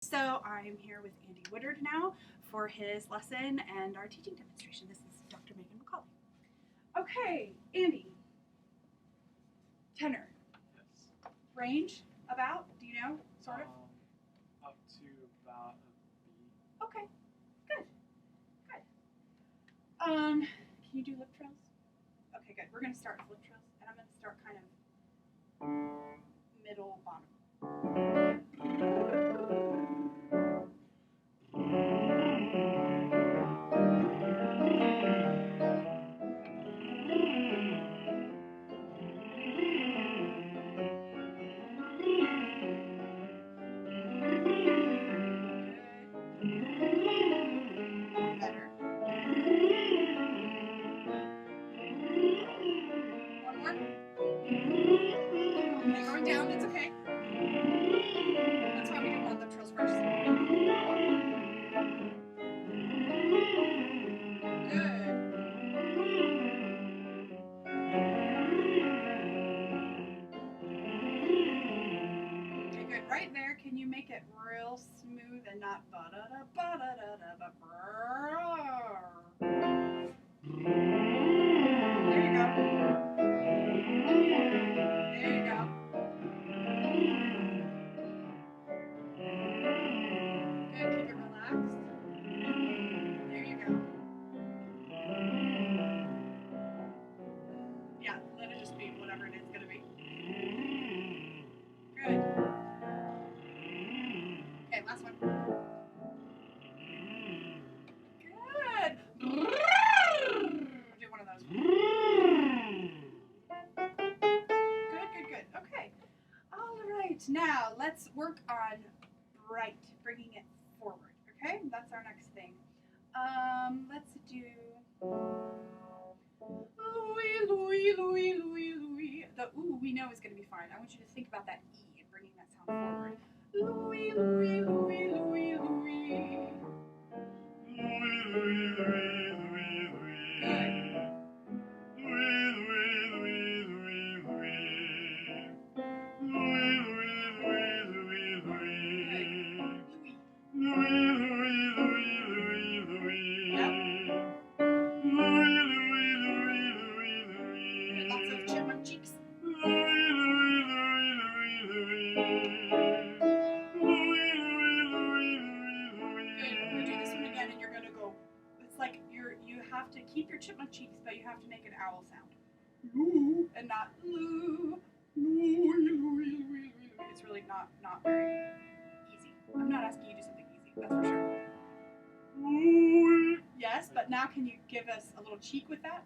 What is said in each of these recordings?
So I'm here with Andy Woodard now for his lesson and our teaching demonstration. This is Dr. Megan McCauley. Okay, Andy. Tenor. Yes. Range, about, do you know, sort of? Up to about a B. Okay, good, good. Can you do lip trills? Okay, good. We're going to start with lip trills, and I'm going to start kind of middle, bottom. Down, it's okay. That's why we do more lip trills first. Good. Okay, good. Right there, can you make it real smooth and not ba-da-da, ba-da-da-da, ba-brrrr. There you go. There you go. Good, keep it relaxed. There you go. Yeah, let it just be whatever it is going to be. Good. Okay, last one. Good. Do one of those. Good. Okay. All right. Now let's work on bright, bringing it forward. Okay, that's our next thing. Let's do Louis, Louis, Louis, Louis, Louis. The ooh we know is going to be fine. I want you to think about that E and bringing that sound forward. Louis, Louis, Louis, Louis, Louis. Keep your chipmunk cheeks, but you have to make an owl sound. Loo, and not loo. It's really not very easy. I'm not asking you to do something easy, that's for sure. Yes, but now can you give us a little cheek with that?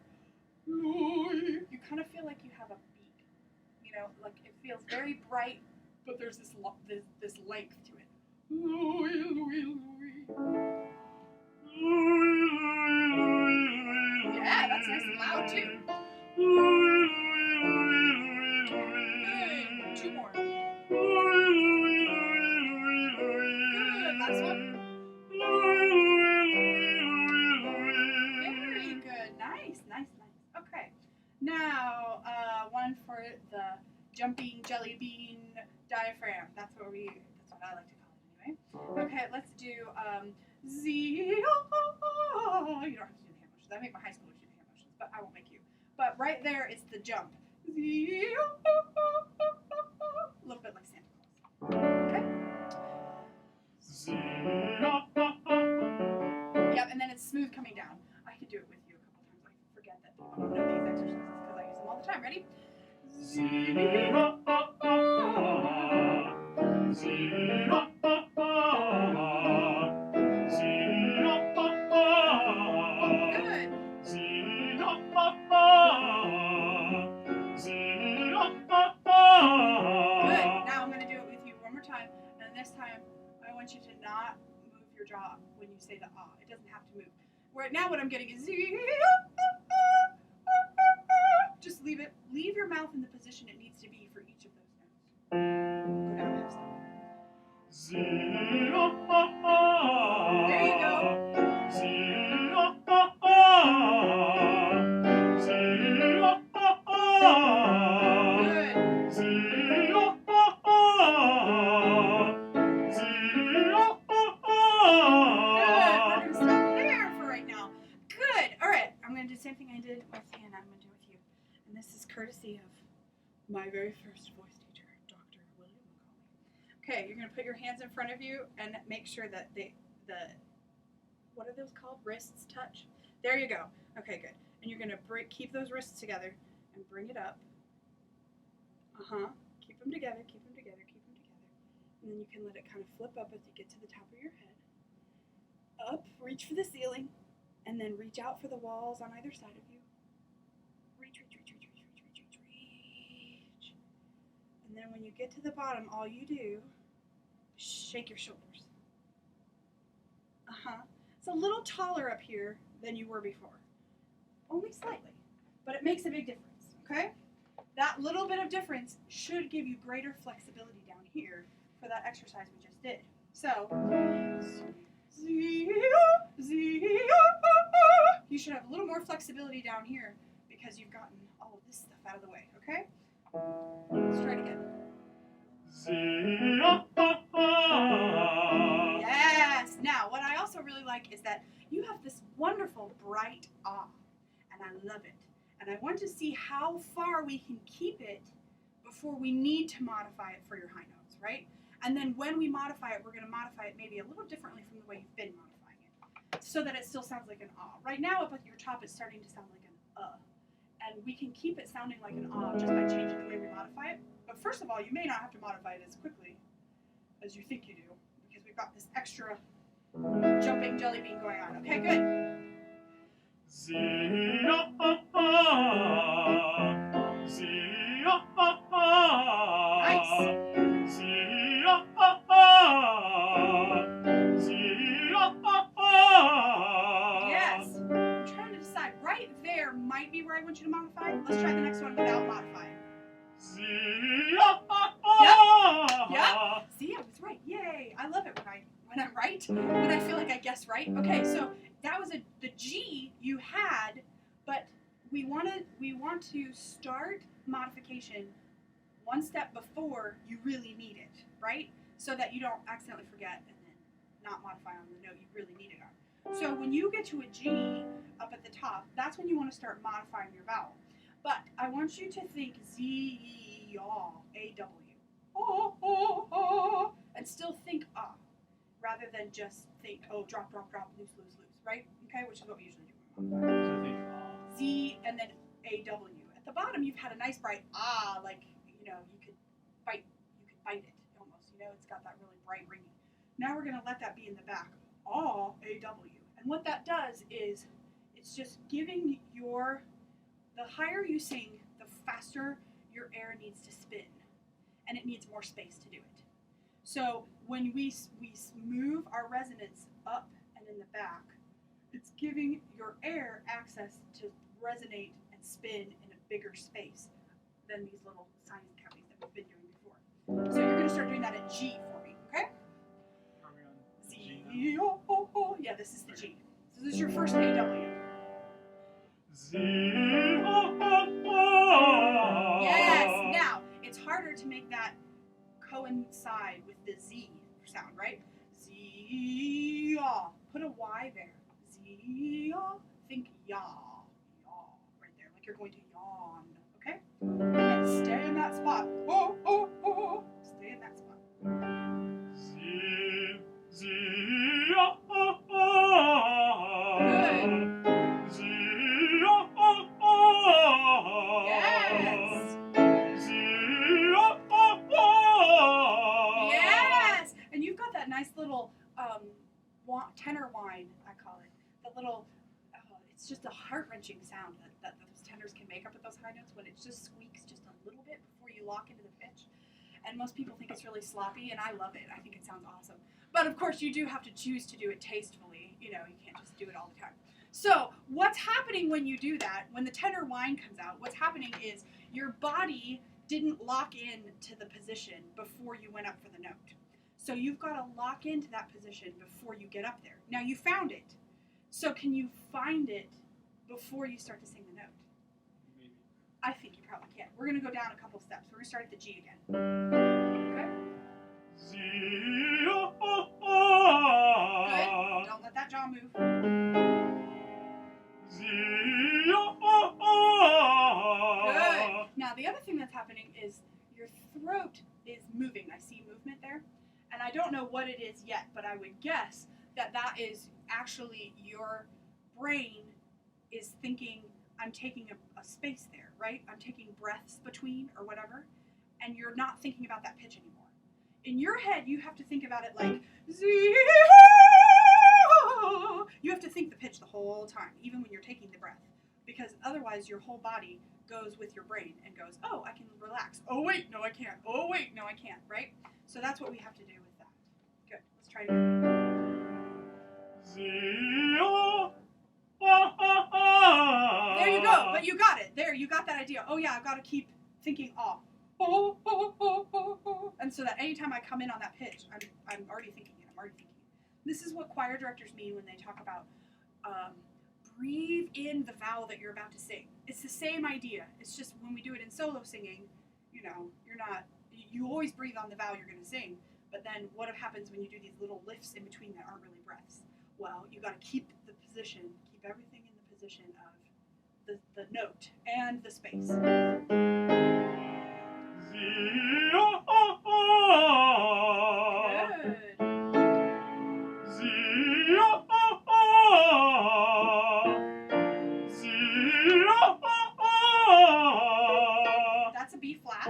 You kind of feel like you have a beak. You know, like it feels very bright, but there's this length to it. Yeah, that's nice and loud too. Good. Two more. Good. Last one. Very good. Nice. Okay. Now, one for the jumping jelly bean diaphragm. That's what I like to call it anyway. Okay, let's do Z. You don't have to do the hand motions. I make my high schoolers do the hand motions, but I won't make you. But right there is the jump. Z. A little bit like Santa Claus. Okay? Z. Yep, and then it's smooth coming down. I could do it with you a couple times. I forget that people don't know these exercises because I use them all the time. Ready? Z. You to not move your jaw when you say the ah. It doesn't have to move. Right now what I'm getting is just leave your mouth in the position it needs to be for each of those notes. Go down half step. There you go. Good. my very first voice teacher, Dr. William McCauley. Okay, you're going to put your hands in front of you and make sure that the what are those called? Wrists touch. There you go. Okay, good. And you're going to keep those wrists together and bring it up. Keep them together, keep them together, keep them together. And then you can let it kind of flip up as you get to the top of your head. Up, reach for the ceiling, and then reach out for the walls on either side of you. Reach, reach, reach, reach, reach, reach, reach, reach, reach. And then when you get to the bottom, all you do is shake your shoulders. It's a little taller up here than you were before. Only slightly, but it makes a big difference, okay? That little bit of difference should give you greater flexibility down here for that exercise we just did. So, you should have a little more flexibility down here because you've gotten all of this stuff out of the way, okay? Let's try it again. Yes! Now, what I also really like is that you have this wonderful bright ah, and I love it. And I want to see how far we can keep it before we need to modify it for your high notes, right? And then when we modify it, we're going to modify it maybe a little differently from the way you've been modifying it, so that it still sounds like an ah. Right now, up at your top, it's starting to sound like an and we can keep it sounding like an ah just by changing the way we modify it. But first of all, you may not have to modify it as quickly as you think you do, because we've got this extra jumping jelly bean going on. Okay, good. Yes. I'm trying to decide. Right there might be where I want you to modify. Let's try the next one without modifying. Yep. See, I was right. Yay. I love it when I'm right. When I feel like I guess right. Okay, so that was the G you had, but we want to start modification one step before you really need it, right? So that you don't accidentally forget and then not modify on the note you really need it on. So when you get to a G up at the top, that's when you want to start modifying your vowel. But I want you to think Z, A-W. And still think ah, rather than just think, oh, drop, drop, drop, loose, loose, loose, right? Okay, which is what we usually do. Z and then A-W. At the bottom, you've had a nice bright ah, like, you could bite it almost, it's got that really bright ringing. Now we're going to let that be in the back, ah, A-W. And what that does is, it's just giving the higher you sing, the faster your air needs to spin. And it needs more space to do it. So when we move our resonance up and in the back, it's giving your air access to resonate and spin in a bigger space than these little sinus cavities that we've been doing before. So you're going to start doing that at G for me, okay? Are we on Z, O, O, O. Yeah, this is the G. So this is your first AW. Z, O, O, O. Yes. Now, it's harder to make that coincide with the Z sound, right? Z, yaw. Put a Y there. Z, yaw. Think yaw. Yaw. Right there, like you're going to yawn, okay? And then stay in that spot. Oh, oh, oh. Stay in that spot. Z, Z, oh, oh, oh. Good. Z, oh, oh, oh. Yes. Z, oh, oh, oh. Yes. And you've got that nice little tenor whine, I call it. The little, it's just a heart-wrenching sound that those tenors can make up at those high notes when it just squeaks just a little bit before you lock into the pitch. And most people think it's really sloppy, and I love it. I think it sounds awesome. But of course, you do have to choose to do it tastefully. You can't just do it all the time. So what's happening when you do that, when the tenor whine comes out, what's happening is your body didn't lock in to the position before you went up for the note. So you've got to lock into that position before you get up there. Now you found it. So can you find it before you start to sing the note? Maybe. I think you probably can. We're going to go down a couple steps. We're going to start at the G again. Okay? Z, oh, oh, oh. Good. Don't let that jaw move. Z, oh, oh, oh. Good. Now the other thing that's happening what it is yet, but I would guess that that is actually your brain is thinking, I'm taking a space there, right? I'm taking breaths between or whatever, and you're not thinking about that pitch anymore. In your head, you have to think about it like, you have to think the pitch the whole time, even when you're taking the breath, because otherwise your whole body goes with your brain and goes, oh, I can relax. Oh, wait, no, I can't. Oh, wait, no, I can't, right? So that's what we have to do with that. Good. Let's try it again. There you go. But you got it. There, you got that idea. Oh, yeah, I've got to keep thinking ah. Oh, oh, oh, oh, oh. And so that anytime I come in on that pitch, I'm already thinking it. I'm already thinking it. This is what choir directors mean when they talk about breathe in the vowel that you're about to sing. It's the same idea. It's just when we do it in solo singing, you know, you always breathe on the vowel you're going to sing, but then what happens when you do these little lifts in between that aren't really breaths? Well, you got to keep the position, keep everything in the position of the note and the space. That's a B flat.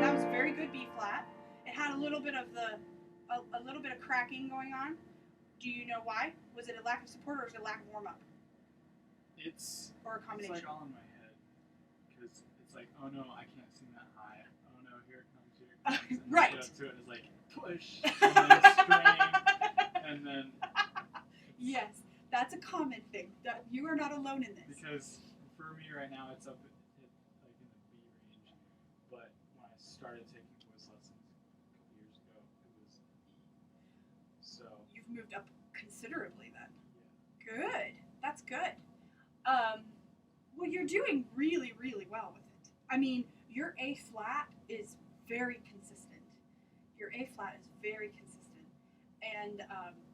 That was a very good B flat. It had a little bit of a little bit of cracking going on. Do you know why? Was it a lack of support or was it a lack of warm up? Or a combination. It's like all in my head because it's like, oh no, I can't sing that high. Oh no, here it comes, here it comes. And right. Then to it is like push and then strain and then. Yes, that's a common thing. You are not alone in this. Because for me right now, it's up like in the B range, but when I started taking voice lessons a couple years ago, it was E. So you've moved up considerably then. Yeah. Good. That's good. Well, you're doing really, really well with it. I mean, your A flat is very consistent. Your A flat is very consistent, and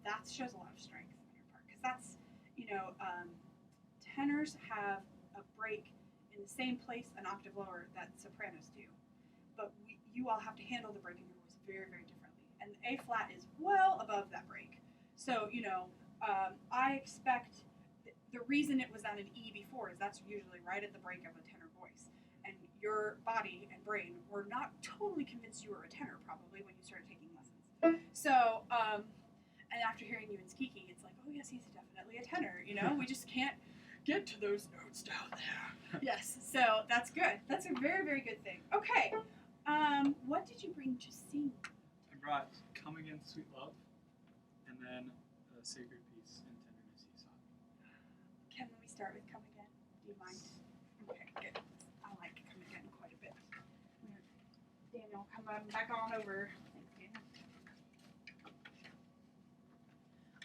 that shows a lot of strength on your part because that's, you know, tenors have a break in the same place an octave lower that sopranos do, but you all have to handle the break in your voice very, very differently, and the A flat is well above that break. So, you know, I expect. The reason it was on an E before is that's usually right at the break of a tenor voice. And your body and brain were not totally convinced you were a tenor probably when you started taking lessons. So, and after hearing you in Skiki, it's like, oh yes, he's definitely a tenor, you know? We just can't get to those notes down there. Yes, so that's good. That's a very, very good thing. Okay, what did you bring to sing? I brought Come Again, Sweet Love, and then a sacred piece in Tenderness He Sought. Can we start with Come Again? Do you mind? Okay, good. I like Come Again quite a bit. Daniel, come on back on over. Thank you.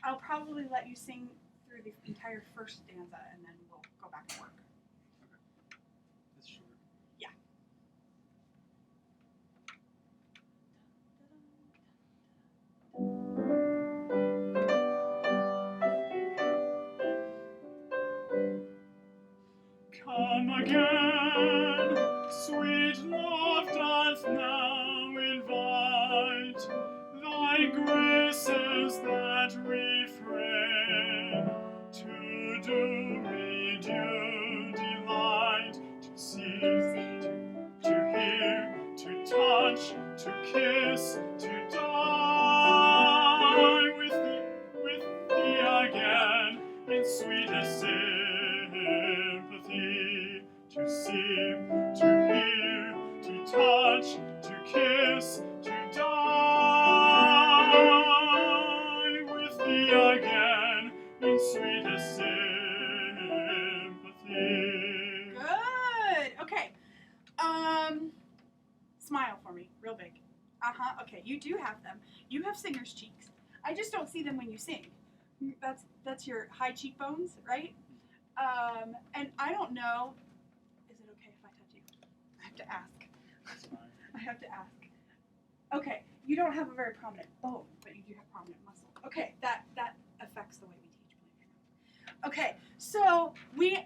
I'll probably let you sing through the entire first stanza and then we'll go back to work. Okay. That's short. Yeah. Come again, sweet love doth now invite thy graces that refrain to do me due delight, to see, to hear, to touch, to kiss, to die with thee again in sweetest sympathy, to see, to hear, to touch, to kiss, to die with thee again in sweetest sympathy. Good. Okay. Smile for me, real big. Okay, you do have them. You have singer's cheeks. I just don't see them when you sing. That's your high cheekbones, right? And I don't know. Is it okay if I touch you? I have to ask. That's fine. I have to ask. Okay, you don't have a very prominent bone, but you do have prominent muscle. Okay, that affects the way we teach, believe it or not. Okay, so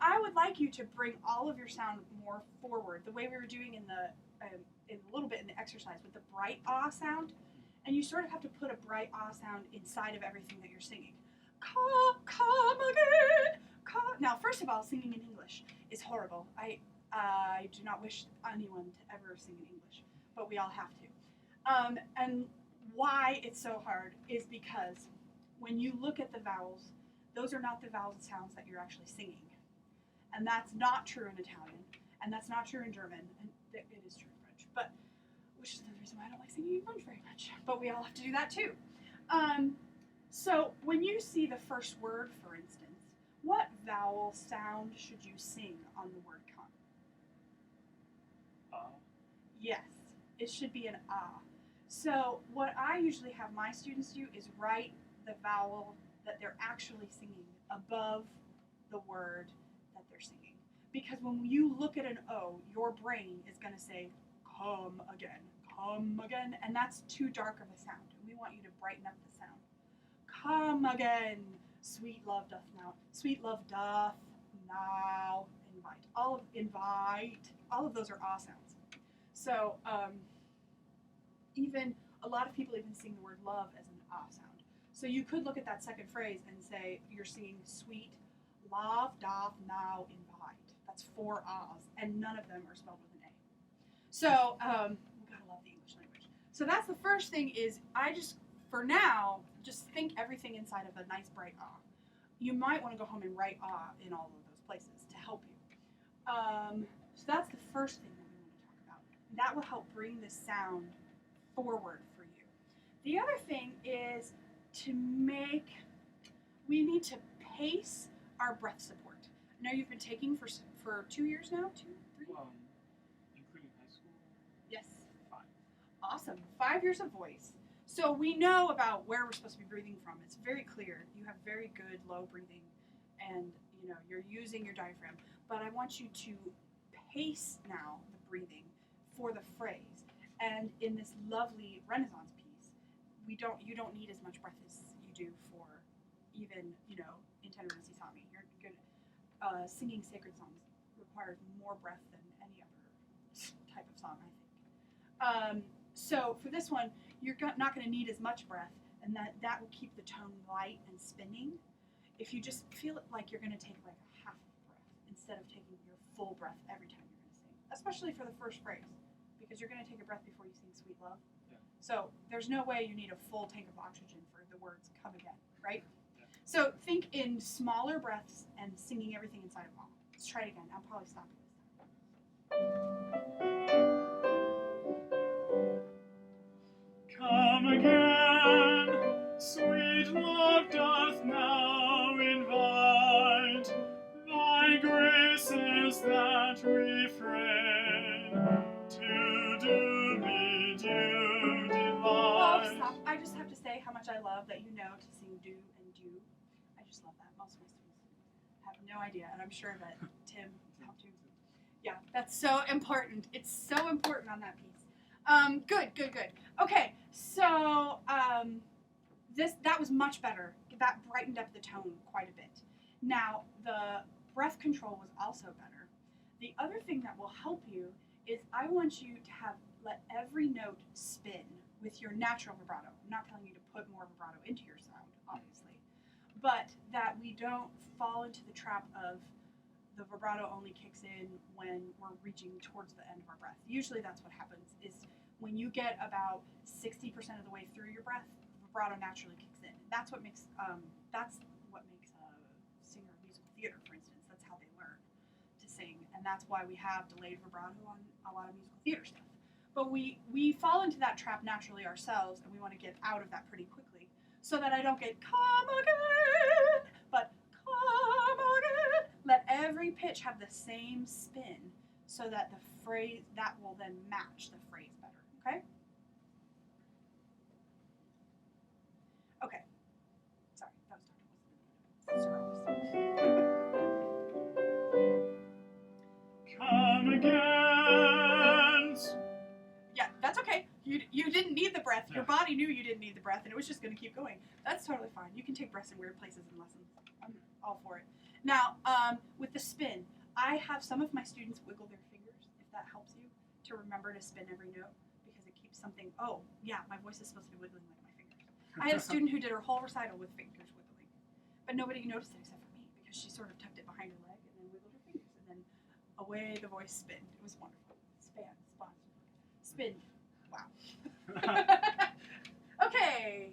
I would like you to bring all of your sound more forward, the way we were doing in a little bit in the exercise with the bright ah sound. And you sort of have to put a bright ah sound inside of everything that you're singing. Come again. Now, first of all, singing in English is horrible. I do not wish anyone to ever sing in English, but we all have to. And why it's so hard is because when you look at the vowels, those are not the vowel sounds that you're actually singing. And that's not true in Italian, and that's not true in German, and it is true in French, but which is the reason why I don't like singing in French very much. But we all have to do that too. So when you see the first word, for instance, what vowel sound should you sing on the word come? Yes, it should be an ah. So what I usually have my students do is write the vowel that they're actually singing above the word that they're singing. Because when you look at an O, your brain is going to say, come again, and that's too dark of a sound. And we want you to brighten up the sound. Come again, sweet love doth now. Sweet love doth now invite. All of those are ah sounds. So even a lot of people even sing the word love as an ah sound. So you could look at that second phrase and say you're singing sweet love doth now invite. That's 4 ahs, and none of them are spelled with an A. So we gotta love the English language. So that's the first thing is I just, for now, just think everything inside of a nice bright ah. You might want to go home and write ah in all of those places to help you. So that's the first thing that we want to talk about. That will help bring the sound forward for you. The other thing is we need to pace our breath support. I know you've been taking for 2 years now, 2, 3? Including high school? Yes. 5. Awesome. 5 years of voice. So we know about where we're supposed to be breathing from. It's very clear. You have very good low breathing, and you're using your diaphragm. But I want you to pace now the breathing for the phrase. And in this lovely Renaissance piece, you don't need as much breath as you do for even in Tenor and Sisami. You're good. Singing sacred songs requires more breath than any other type of song, I think. So for this one, you're not going to need as much breath, and that will keep the tone light and spinning. If you just feel it like you're going to take like a half breath instead of taking your full breath every time you're going to sing, especially for the first phrase, because you're going to take a breath before you sing Sweet Love. Yeah. So there's no way you need a full tank of oxygen for the words come again, right? Yeah. So think in smaller breaths and singing everything inside of all. Let's try it again. I'll probably stop it this time. come again, sweet love doth now invite, thy graces that refrain to do me due delight. Oh, stop. I just have to say how much I love that you know to sing do and do. I just love that. Most of my students have no idea, and I'm sure that Tim helped you. Yeah, that's so important. It's so important on that piece. Good. Okay, so that was much better. That brightened up the tone quite a bit. Now, the breath control was also better. The other thing that will help you is I want you to let every note spin with your natural vibrato. I'm not telling you to put more vibrato into your sound, obviously, but that we don't fall into the trap of the vibrato only kicks in when we're reaching towards the end of our breath. Usually that's what happens is when you get about 60% of the way through your breath, vibrato naturally kicks in. That's what makes a singer of musical theater, for instance. That's how they learn to sing, and that's why we have delayed vibrato on a lot of musical theater stuff. But we fall into that trap naturally ourselves, and we want to get out of that pretty quickly, so that I don't get come again, but come again. Let every pitch have the same spin, so that the phrase that will then match the phrase better. Okay? Okay. Sorry, that was Come again. Yeah, that's okay. You didn't need the breath. Your body knew you didn't need the breath, and it was just going to keep going. That's totally fine. You can take breaths in weird places in lessons. I'm all for it. Now, with the spin, I have some of my students wiggle their fingers, if that helps you, to remember to spin every note, because it keeps something. Oh, yeah, my voice is supposed to be wiggling like my fingers. I had a student who did her whole recital with fingers wiggling, but nobody noticed it except for me because she sort of tucked it behind her leg and then wiggled her fingers, and then away the voice spinned. It was wonderful. Spin. Wow. Okay.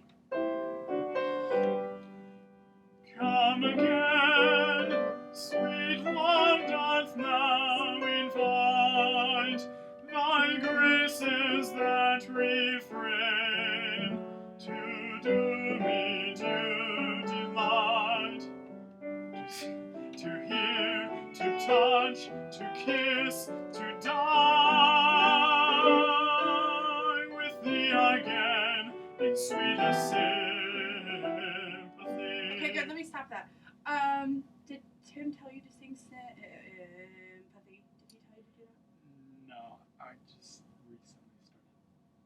Come again, sweet love doth now invite thy graces that refrain to do me due delight, to hear, to touch, to kiss, to die with thee again in sweetest sympathy. Okay, good. Let me stop that. Did Tim tell you to sing sympathy? Did he tell you to do that? No, I just recently started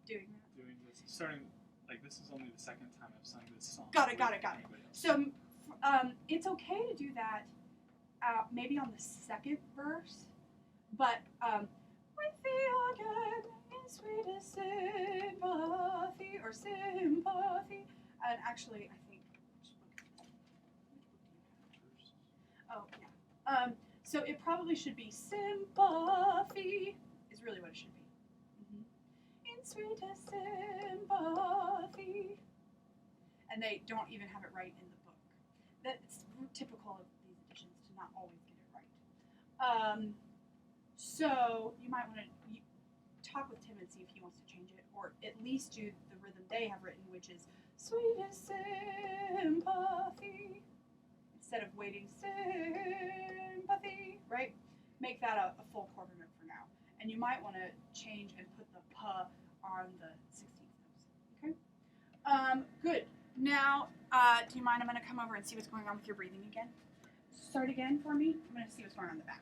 Doing that? doing this. This is only the second time I've sung this song. Got it. Anybody else. So, it's okay to do that maybe on the second verse, but with thee again in sweetest sympathy, or sympathy, and actually I think, oh yeah, so it probably should be sympathy is really what it should be. In sweetest sympathy, and they don't even have it right in the book. That's typical of these editions to not always get it right. So you might want to talk with Tim and see if he wants to change it, or at least do the rhythm they have written, which is sweetest sympathy, instead of waiting sympathy, right? Make that a full quarter note for now. And you might want to change and put the p on the 16th notes, okay? Good. Now, do you mind? I'm going to come over and see what's going on with your breathing again. Start again for me. I'm going to see what's going on in the back.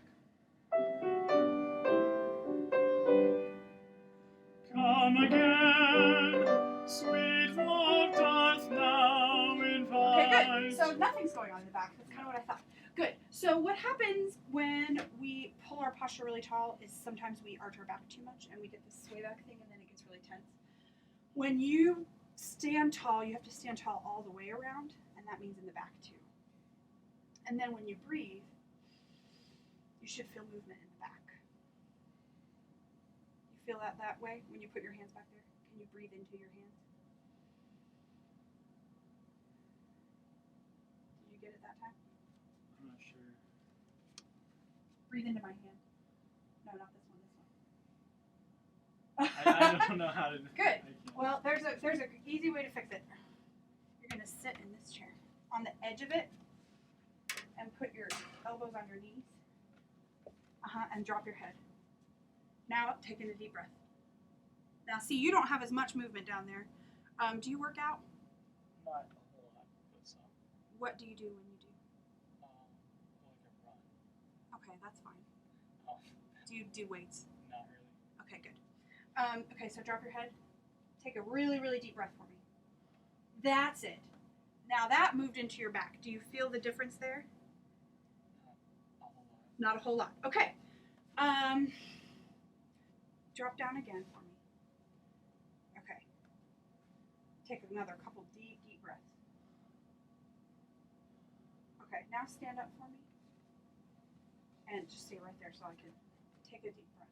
Come again, sweet love doth now invite. Okay, good. So nothing's going on in the back. That's kind of what I thought. Good. So what happens when we pull our posture really tall is sometimes we arch our back too much and we get this sway back thing and then it gets really tense. When you stand tall, you have to stand tall all the way around, and that means in the back too. And then when you breathe, you should feel movement in the back. You feel that way when you put your hands back there? Can you breathe into your hands? Did you get it that time? I'm not sure. Breathe into my hand. No, not this one, this one. I don't know how to. Good. Well, there's a easy way to fix it. You're going to sit in this chair on the edge of it and put your elbows on your knees. And drop your head. Now, take in a deep breath. Now, see, you don't have as much movement down there. Do you work out? Not a whole lot, but some. What do you do when you do? Like a run. Okay, that's fine. Oh, Do you do weights? not really. Okay, good. Okay, so drop your head. Take a really, really deep breath for me. That's it. Now that moved into your back. Do you feel the difference there? Not a whole lot. Okay. Drop down again for me. Okay. Take another couple deep, deep breaths. Okay, now stand up for me. And just stay right there so I can take a deep breath.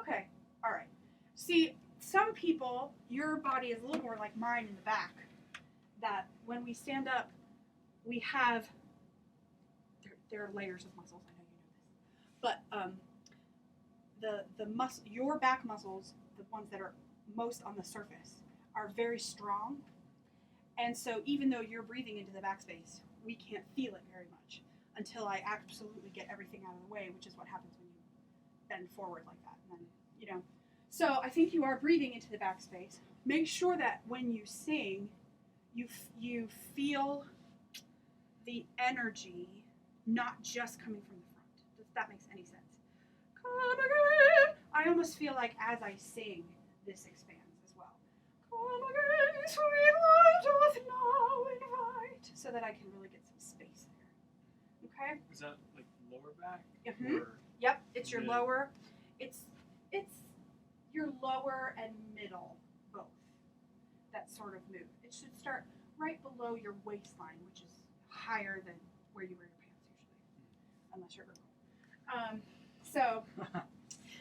Okay, all right. See, some people, your body is a little more like mine in the back. That when we stand up, we have, there are layers of muscles, I know you know this. But your back muscles, the ones that are most on the surface, are very strong. And so even though you're breathing into the backspace, we can't feel it very much until I absolutely get everything out of the way, which is what happens when you bend forward like that. And then, So I think you are breathing into the backspace. Make sure that when you sing, you feel the energy not just coming from the front. If that makes any sense. Come again. I almost feel like as I sing, this expands as well. Come again, sweet light doth now invite. So that I can really get some space there. Okay? Is that like lower back? Mm-hmm. Or Yep, it's your mid? lower. It's your lower and middle both that sort of move. It should start right below your waistline, which is higher than where you wear your pants usually, unless you're a girl. So,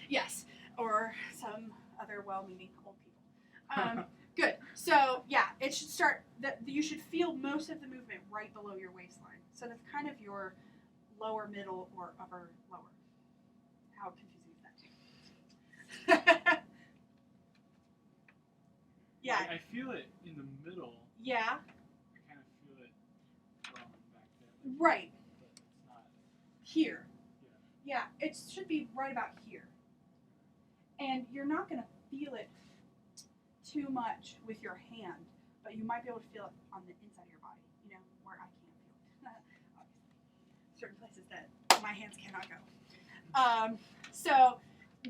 yes, or some other well-meaning old people. Good. So, yeah, it should start, you should feel most of the movement right below your waistline. So that's kind of your lower, middle, or upper, lower. How confusing is that too? Yeah. I feel it in the middle. Yeah. I kind of feel it going back there. Right. But it's not. Here. Yeah. Yeah, it should be right about here. And you're not going to feel it too much with your hand, but you might be able to feel it on the inside of your body, you know, where I can't feel it. Obviously. Certain places that my hands cannot go.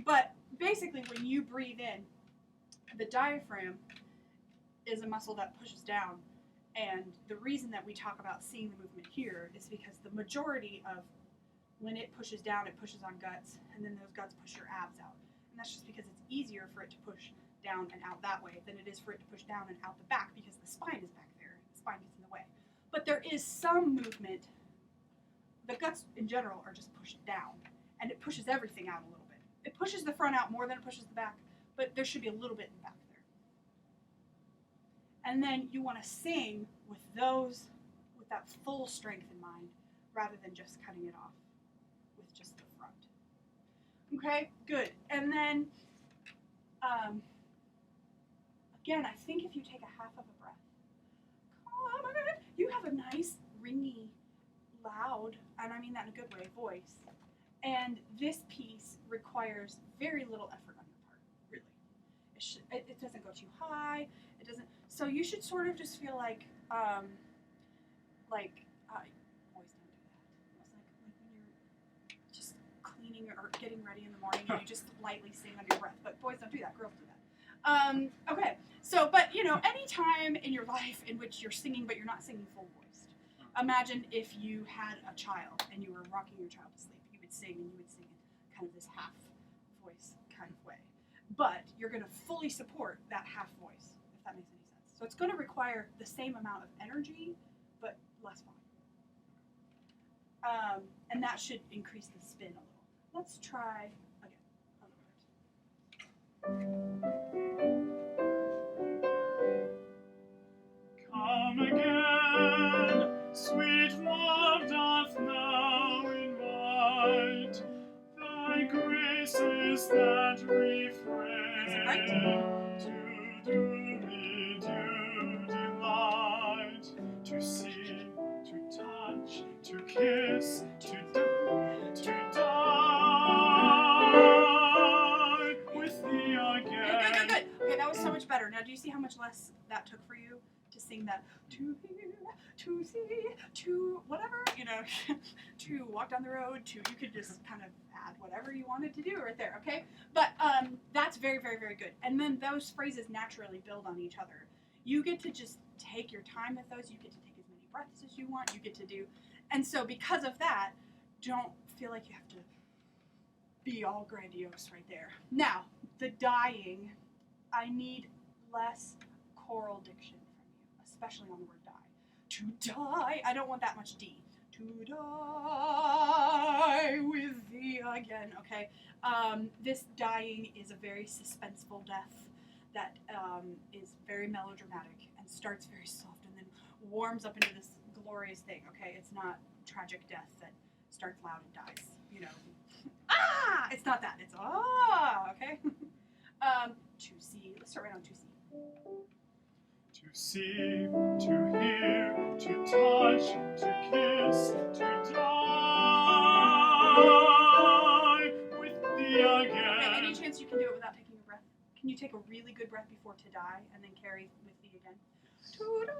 But basically when you breathe in, the diaphragm is a muscle that pushes down, and the reason that we talk about seeing the movement here is because the majority of when it pushes down, it pushes on guts, and then those guts push your abs out. And that's just because it's easier for it to push down and out that way than it is for it to push down and out the back, because the spine is back there. The spine gets in the way. But there is some movement. The guts in general are just pushed down, and it pushes everything out a little bit. It pushes the front out more than it pushes the back, but there should be a little bit in the back there. And then you want to sing with that full strength in mind, rather than just cutting it off with just the front. Okay, good. And then, again, I think if you take a half of a breath, you have a nice, ringy, loud, and I mean that in a good way, voice. And this piece requires very little effort on your part, really. It doesn't go too high. It doesn't. So you should sort of just feel like boys don't do that. It's like when you're just cleaning or getting ready in the morning and you just lightly sing under your breath. But boys don't do that. Girls do that. Okay. So, but you know, any time in your life in which you're singing, but you're not singing full voiced. Imagine if you had a child and you were rocking your child to sleep. You would sing and you would sing in kind of this half voice kind of way. But you're going to fully support that half voice, if that makes any sense. So it's going to require the same amount of energy, but less volume. And that should increase the spin a little. Let's try again. Come again, sweet love doth now invite, thy graces that refrain, to do me due delight, to see, to touch, to kiss, to die with thee again. Good. Okay, that was so much better. Now, do you see how much less that took for you to sing that to hear, to see, to whatever, you know, to walk down the road, to, you could just kind of add whatever you wanted to do right there, okay? But that's very, very, very good. And then those phrases naturally build on each other. You get to just take your time with those. You get to take as many breaths as you want. You get to do, and so because of that, don't feel like you have to be all grandiose right there. Now, the dying, I need less choral diction from you, especially on the word die. To die, I don't want that much D. To die with thee again, okay? This dying is a very suspenseful death that is very melodramatic and starts very soft and then warms up into this glorious thing, okay? It's not tragic death that starts loud and dies, you know. Ah! It's not that. It's okay? To see. Let's start right on to see. To see, to hear, to touch, to kiss, to die with thee again. Okay, any chance you can do it without taking a breath? Can you take a really good breath before to die and then carry with thee again? To die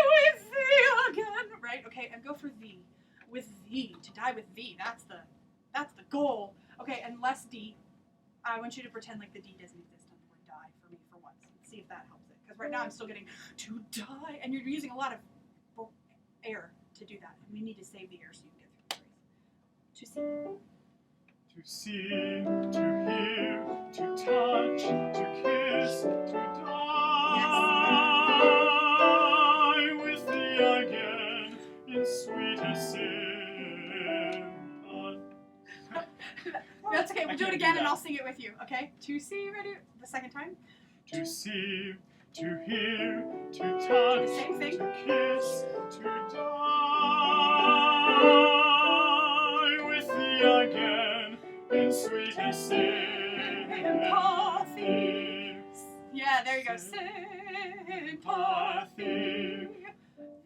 with thee again. Right? Okay, and go for thee. With thee. To die with thee. That's the goal. Okay, and less D. I want you to pretend like the D doesn't exist on the word die for me for once. Let's see if that helps it. Because right now I'm still getting to die, and you're using a lot of air to do that. And we need to save the air so you can get through the phrase. To see. To see, to hear, to touch, to kiss, to die with thee again in sweetest sympathy. That's okay. We'll do it can't again do and that. I'll sing it with you. Okay? To see, ready? The second time. To see, to hear, to touch, Same thing. to kiss, to die with thee again in sweetest sympathy. Yeah, there you go. Sympathy.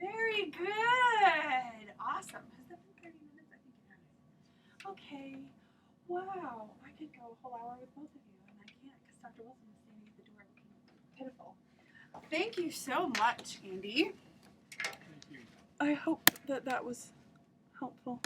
Very good. Awesome. Has that been 30 minutes? I think it has. Okay. Wow. I could go a whole hour with both of you, and I can't because Dr. Wilson is standing at the door looking pitiful. Thank you so much, Andy. Thank you. I hope that was helpful.